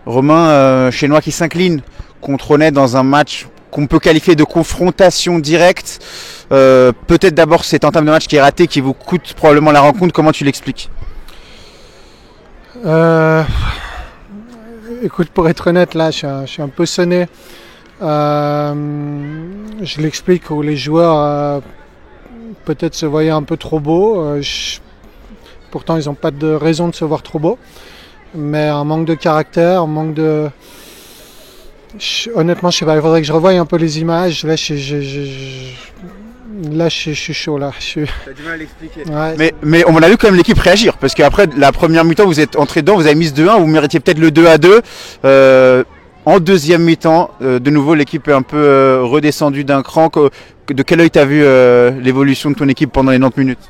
Romain, Chenois qui s'incline contre Ronnais dans un match qu'on peut qualifier de confrontation directe. Peut-être d'abord cette entame de match qui est ratée, qui vous coûte probablement la rencontre. Comment tu l'expliques ? Écoute, pour être honnête, là, je suis un peu sonné. Je l'explique où les joueurs peut-être se voyaient un peu trop beaux. Pourtant, ils n'ont pas de raison de se voir trop beaux. Mais un manque de caractère, un manque de... Honnêtement, je sais pas, il faudrait que je revoie un peu les images. Là, je suis chaud. Là. T'as du mal à l'expliquer. Ouais. Mais on a vu quand même l'équipe réagir. Parce qu'après la première mi-temps, vous êtes entré dedans, vous avez mis ce 2-1, vous méritiez peut-être le 2-2. En deuxième mi-temps, de nouveau, l'équipe est un peu redescendue d'un cran. De quel œil t'as vu l'évolution de ton équipe pendant les 90 minutes ?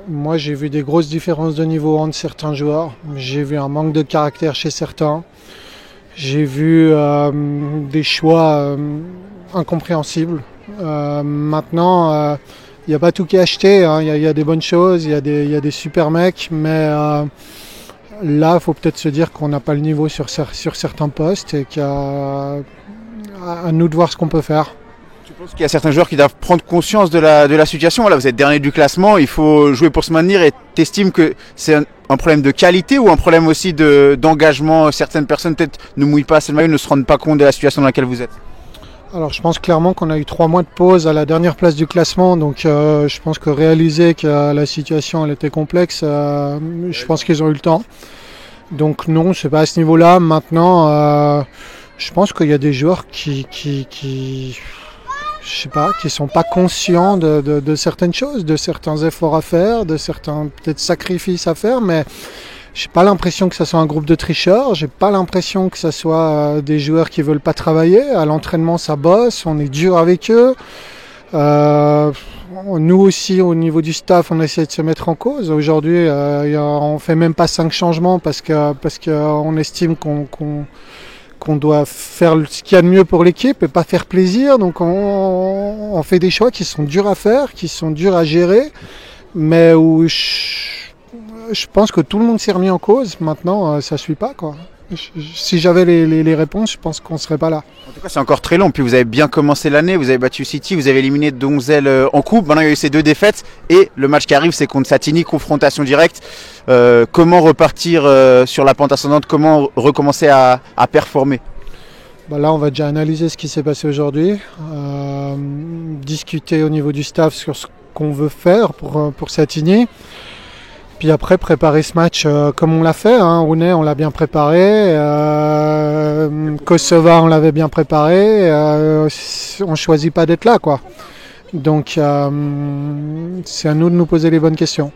Moi, j'ai vu des grosses différences de niveau entre certains joueurs. J'ai vu un manque de caractère chez certains. J'ai vu des choix incompréhensibles. Maintenant, il n'y a pas tout qui est acheté. Hein. Il y a des bonnes choses, il y a des super mecs, mais là, il faut peut-être se dire qu'on n'a pas le niveau sur certains postes et qu'à nous de voir ce qu'on peut faire. Tu penses qu'il y a certains joueurs qui doivent prendre conscience de la situation ? Voilà, vous êtes dernier du classement, il faut jouer pour se maintenir, et tu estimes que c'est un problème de qualité ou un problème aussi d'engagement ? Certaines personnes peut-être ne mouillent pas assez le maillot, ne se rendent pas compte de la situation dans laquelle vous êtes. Alors je pense clairement qu'on a eu 3 mois de pause à la dernière place du classement, donc je pense que réaliser que la situation elle était complexe, je pense qu'ils ont eu le temps. Donc non, c'est pas à ce niveau-là. Maintenant, je pense qu'il y a des joueurs qui je sais pas, qui sont pas conscients de certaines choses, de certains efforts à faire, de certains peut-être sacrifices à faire, mais j'ai pas l'impression que ça soit un groupe de tricheurs, j'ai pas l'impression que ça soit des joueurs qui veulent pas travailler. À l'entraînement, ça bosse, on est dur avec eux. Nous aussi, au niveau du staff, on essaie de se mettre en cause. Aujourd'hui, on fait même pas 5 changements parce qu'on estime qu'on doit faire ce qu'il y a de mieux pour l'équipe et pas faire plaisir. Donc on fait des choix qui sont durs à faire, qui sont durs à gérer, mais où je pense que tout le monde s'est remis en cause. Maintenant, ça ne suit pas, quoi. Si j'avais les réponses, je pense qu'on ne serait pas là. En tout cas, c'est encore très long. Puis vous avez bien commencé l'année, vous avez battu City, vous avez éliminé Donzelle en coupe. Maintenant, il y a eu ces 2 défaites et le match qui arrive, c'est contre Satigny, confrontation directe. Comment repartir sur la pente ascendante ? Comment recommencer à performer ? Là, on va déjà analyser ce qui s'est passé aujourd'hui, discuter au niveau du staff sur ce qu'on veut faire pour Satigny. Puis après, préparer ce match comme on l'a fait. Ronnais, on l'a bien préparé. Kosovo, on l'avait bien préparé. On ne choisit pas d'être là, quoi. Donc, c'est à nous de nous poser les bonnes questions.